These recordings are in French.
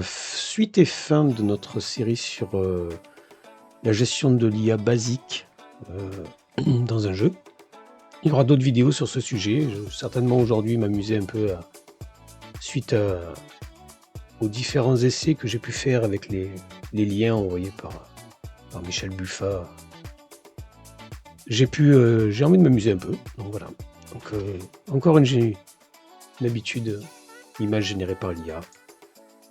Suite et fin de notre série sur la gestion de l'IA basique dans un jeu. Il y aura d'autres vidéos sur ce sujet. Je vais certainement aujourd'hui m'amuser un peu suite aux différents essais que j'ai pu faire avec les liens envoyés par Michel Buffa. J'ai envie de m'amuser un peu. Donc voilà. Donc encore une habitude, image générée par l'IA.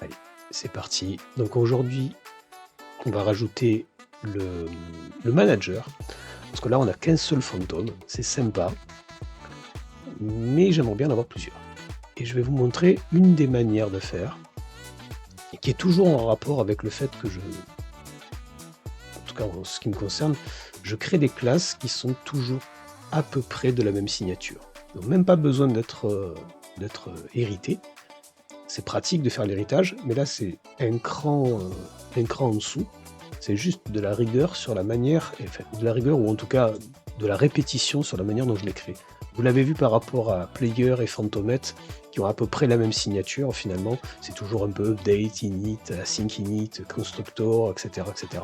Allez, c'est parti. Donc aujourd'hui, on va rajouter le manager. Parce que là, on n'a qu'un seul fantôme. C'est sympa. Mais j'aimerais bien en avoir plusieurs. Et je vais vous montrer une des manières de faire. Qui est toujours en rapport avec le fait que en tout cas en ce qui me concerne, je crée des classes qui sont toujours à peu près de la même signature. Donc même pas besoin d'être hérité. C'est pratique de faire l'héritage, mais là c'est un cran en dessous. C'est juste de la rigueur sur la manière, enfin, de la rigueur ou en tout cas de la répétition sur la manière dont je les crée. Vous l'avez vu par rapport à Player et Phantomet, qui ont à peu près la même signature finalement. C'est toujours un peu update, init, async init, constructor, etc. etc.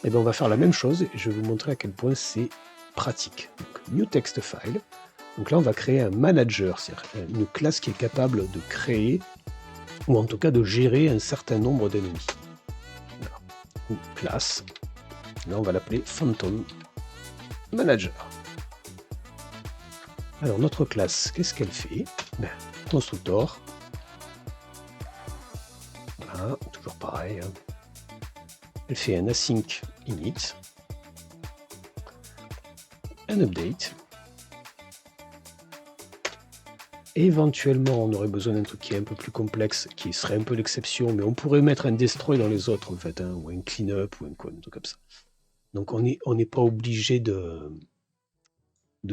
Et bien on va faire la même chose et je vais vous montrer à quel point c'est pratique. Donc, new text file. Donc là on va créer un manager, c'est-à-dire une classe qui est capable de créer ou en tout cas de gérer un certain nombre d'ennemis. Voilà. Une classe. Là on va l'appeler Phantom Manager. Alors notre classe, qu'est-ce qu'elle fait? Constructor. Voilà, toujours pareil. Hein. Elle fait un async init, un update. Éventuellement, on aurait besoin d'un truc qui est un peu plus complexe, qui serait un peu l'exception, mais on pourrait mettre un destroy dans les autres en fait, hein, ou un cleanup ou un truc comme ça. Donc on n'est pas obligé de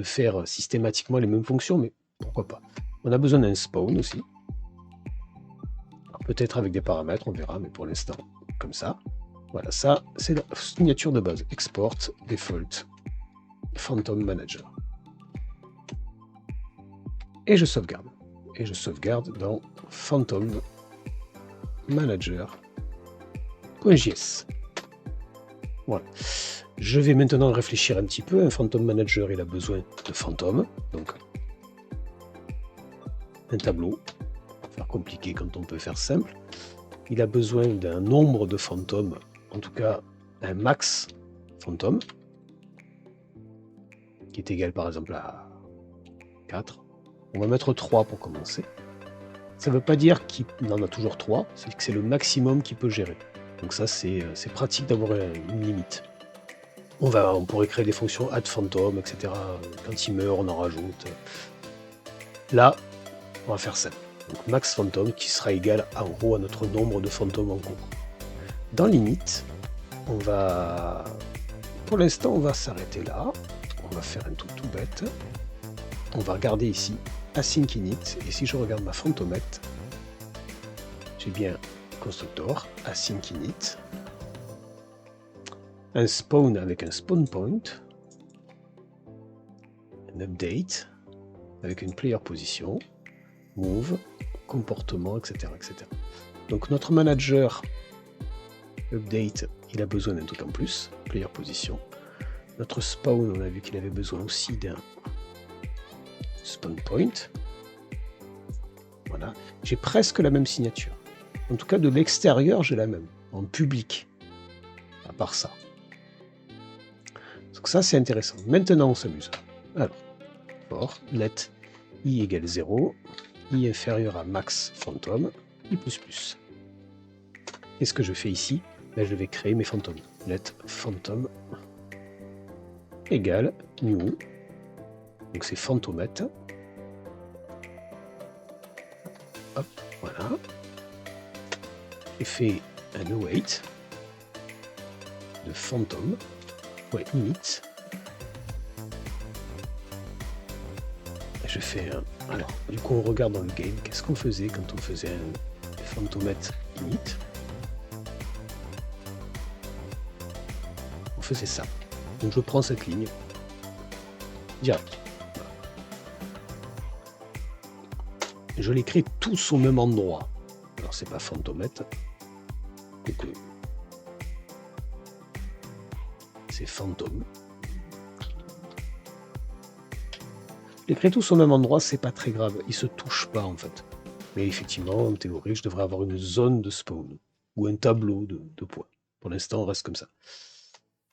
faire systématiquement les mêmes fonctions, mais pourquoi pas. On a besoin d'un spawn aussi. Peut-être avec des paramètres, on verra, mais pour l'instant, comme ça. Voilà, ça, c'est la signature de base. Export, default, Phantom Manager. Et je sauvegarde. Et je sauvegarde dans Phantom Manager.js. Voilà. Je vais maintenant réfléchir un petit peu. Un Phantom Manager, il a besoin de fantômes. Donc, un tableau. Faire compliqué quand on peut faire simple. Il a besoin d'un nombre de fantômes, en tout cas un max fantôme, qui est égal par exemple à 4. On va mettre 3 pour commencer. Ça ne veut pas dire qu'il en a toujours 3, c'est que c'est le maximum qu'il peut gérer. Donc ça, c'est pratique d'avoir une limite. On pourrait créer des fonctions add phantom, etc. Quand il meurt, on en rajoute. Là, on va faire ça. Donc max phantom qui sera égal en gros à notre nombre de fantômes en cours. Dans limite, pour l'instant, on va s'arrêter là. On va faire un truc tout bête. On va regarder ici async init, et si je regarde ma phantomette, j'ai bien constructor, async init, un spawn avec un spawn point, un update avec une player position, move, comportement, etc. etc. Donc notre manager update, il a besoin d'un truc en plus, player position. Notre spawn, on a vu qu'il avait besoin aussi d'un spawn point. Voilà, j'ai presque la même signature. En tout cas, de l'extérieur, j'ai la même, en public. À part ça. Donc ça, c'est intéressant. Maintenant, on s'amuse. Alors, for let i égale 0, i inférieur à max phantom, i++. Qu'est-ce que je fais ici? Là, je vais créer mes fantômes. Let phantom égale new. Donc c'est phantomette. Hop, voilà. J'ai fait un await de phantom. Ouais, init. Je fais un. Alors, du coup, on regarde dans le game. Qu'est-ce qu'on faisait quand on faisait un phantomette init? On faisait ça. Donc je prends cette ligne. Direct. Je les crée tous au même endroit. Alors c'est pas Fantomette. C'est Fantôme. Les créer tous au même endroit, c'est pas très grave. Ils se touchent pas en fait. Mais effectivement, en théorie, je devrais avoir une zone de spawn ou un tableau de points. Pour l'instant, on reste comme ça.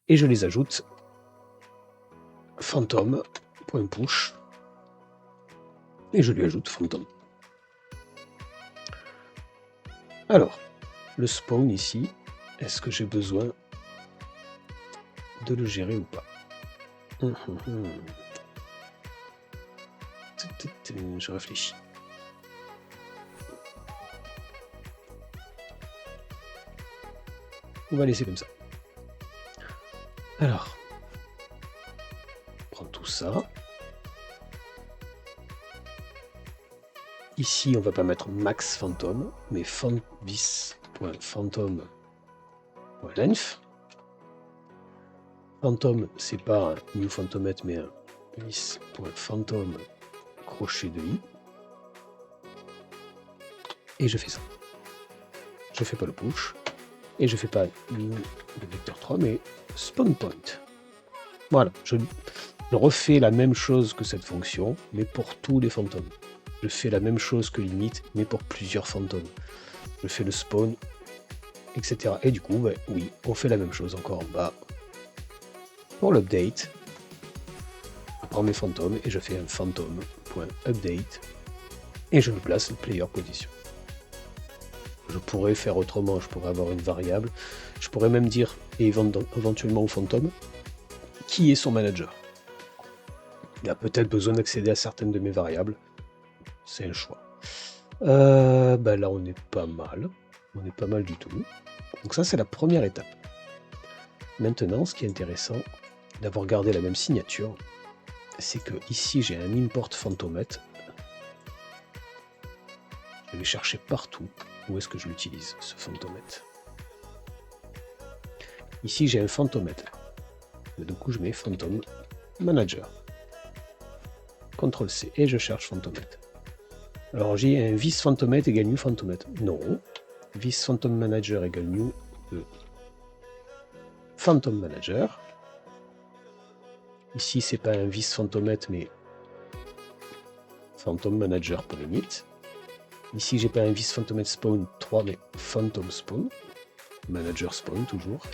Et je les ajoute. Fantôme, point push. Et je lui ajoute Fantôme. Alors, le spawn ici, est-ce que j'ai besoin de le gérer ou pas? Je réfléchis. On va laisser comme ça. Alors, on prend tout ça. Ici, on va pas mettre max fantôme, mais vis.phantom.length. Phantom, c'est pas un new phantomètre, mais un vis.phantom crochet de i. Et je fais ça. Je fais pas le push. Et je fais pas le vecteur 3, mais spawn point. Voilà, je refais la même chose que cette fonction, mais pour tous les fantômes. Je fais la même chose que limit, mais pour plusieurs fantômes. Je fais le spawn, etc. Et du coup, bah, oui, on fait la même chose encore en bas. Pour l'update, je prends mes fantômes et je fais un phantom.update et je me place le player position. Je pourrais faire autrement, je pourrais avoir une variable. Je pourrais même dire, et éventuellement au fantôme, qui est son manager. Il a peut-être besoin d'accéder à certaines de mes variables. C'est un choix. Bah là, on est pas mal. On est pas mal du tout. Donc ça, c'est la première étape. Maintenant, ce qui est intéressant, d'avoir gardé la même signature, c'est que ici, j'ai un import phantomètre. Je vais chercher partout où est-ce que je l'utilise, ce phantomètre. Ici, j'ai un phantomètre. Du coup, je mets phantom manager. CTRL-C et je cherche phantomètre. Alors, j'ai un vis phantomètre égale new phantomètre. Non. Vis phantom manager égale new phantom manager. Ici, c'est pas un vis phantomètre, mais phantom manager pour limite. Ici, j'ai pas un vis phantomètre spawn 3, mais phantom spawn. Manager spawn, toujours.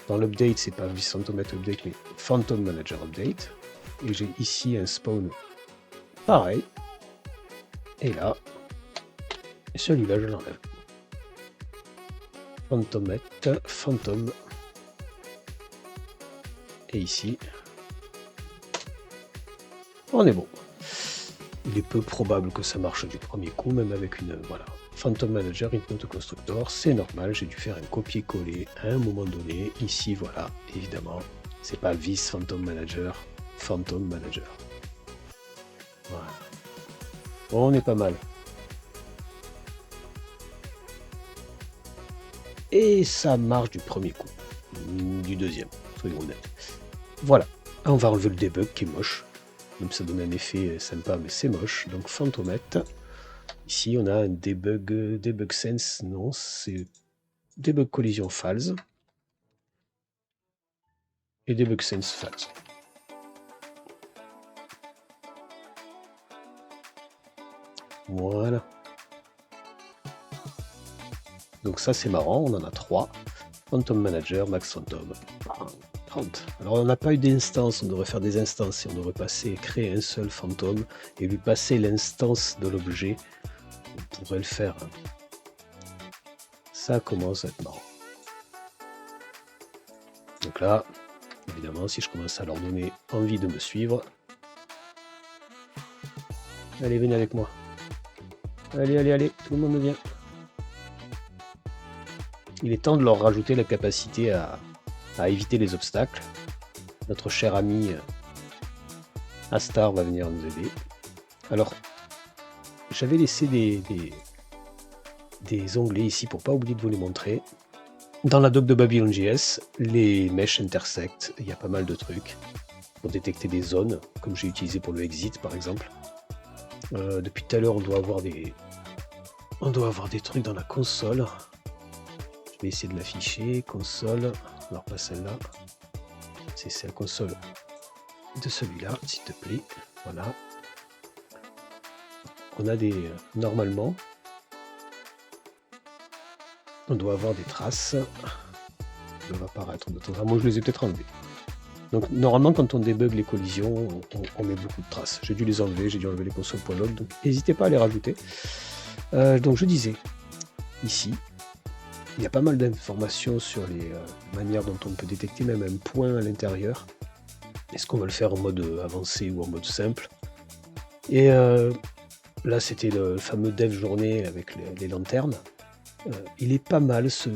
Dans l'update, c'est pas vis phantomètre update, mais phantom manager update. Et j'ai ici un spawn pareil. Et là, celui-là, je l'enlève. Phantomètre, phantom. Et ici, on est bon. Il est peu probable que ça marche du premier coup, même avec une... Voilà. Phantom Manager, Input Constructor, c'est normal, j'ai dû faire un copier-coller à un moment donné. Ici, voilà, évidemment, c'est pas vis Phantom Manager, Phantom Manager. Voilà. Bon, on est pas mal. Et ça marche du premier coup. Du deuxième, soyons honnêtes. Voilà. On va enlever le debug qui est moche. Même ça donne un effet sympa, mais c'est moche. Donc Phantomètre. Ici, on a un debug sense. Non, c'est debug collision false. Et debug sense false. Voilà. Donc ça, c'est marrant. On en a 3. Phantom Manager, Max Phantom. 30. Alors on n'a pas eu d'instance, on devrait faire des instances et on devrait créer un seul fantôme et lui passer l'instance de l'objet. On pourrait le faire. Ça commence à être marrant. Donc là, évidemment, si je commence à leur donner envie de me suivre, allez, venez avec moi. Allez, allez, allez, tout le monde vient. Il est temps de leur rajouter la capacité à éviter les obstacles. Notre cher ami Astar va venir nous aider. Alors, j'avais laissé des onglets ici pour pas oublier de vous les montrer. Dans la doc de Babylon.js, les meshes intersectent, il y a pas mal de trucs pour détecter des zones, comme j'ai utilisé pour le exit par exemple. Depuis tout à l'heure, on doit avoir des On doit avoir des trucs dans la console. Je vais essayer de l'afficher. Console. Alors pas celle-là. C'est la console de celui-là, s'il te plaît. Voilà. On a des... Normalement, on doit avoir des traces. Ça va apparaître de temps en temps. Moi, je les ai peut-être enlevées. Donc, normalement, quand on débug les collisions, on met beaucoup de traces. J'ai dû les enlever, j'ai dû enlever les consoles.log, donc n'hésitez pas à les rajouter. Donc, je disais, ici, il y a pas mal d'informations sur les manières dont on peut détecter même un point à l'intérieur. Est-ce qu'on va le faire en mode avancé ou en mode simple? Et là, c'était le fameux dev journée avec les lanternes. Il est pas mal ce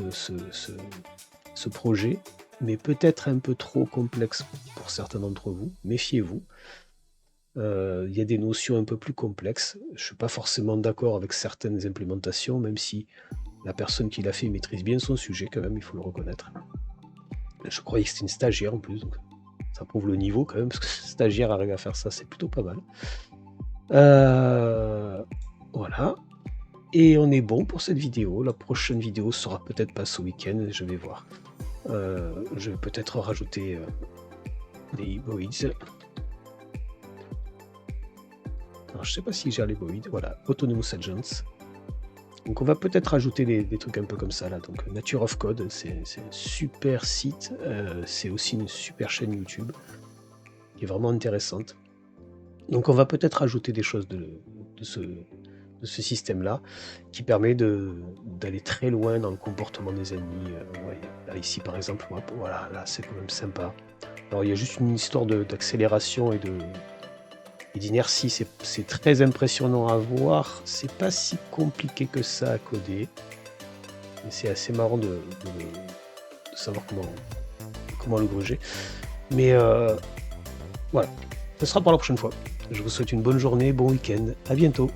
projet, mais peut-être un peu trop complexe pour certains d'entre vous. Méfiez-vous. Il y a des notions un peu plus complexes. Je ne suis pas forcément d'accord avec certaines implémentations, même si la personne qui l'a fait maîtrise bien son sujet, quand même, il faut le reconnaître. Je croyais que c'était une stagiaire en plus, donc ça prouve le niveau quand même, parce que stagiaire arrive à faire ça, c'est plutôt pas mal. Voilà. Et on est bon pour cette vidéo. La prochaine vidéo sera peut-être pas ce week-end, je vais voir. Je vais peut-être rajouter des hybrides. Alors je sais pas si j'ai les hybrides. Voilà, Autonomous Agents. Donc on va peut-être rajouter des trucs un peu comme ça là. Donc Nature of Code, c'est un super site. C'est aussi une super chaîne YouTube qui est vraiment intéressante. Donc on va peut-être rajouter des choses de ce système-là, qui permet d'aller très loin dans le comportement des ennemis. Ouais, là, ici, par exemple, voilà, là, c'est quand même sympa. Alors, il y a juste une histoire d'accélération et d'inertie. C'est très impressionnant à voir. C'est pas si compliqué que ça à coder. Mais c'est assez marrant de savoir comment le gruger. Mais voilà, ce sera pour la prochaine fois. Je vous souhaite une bonne journée, bon week-end. À bientôt.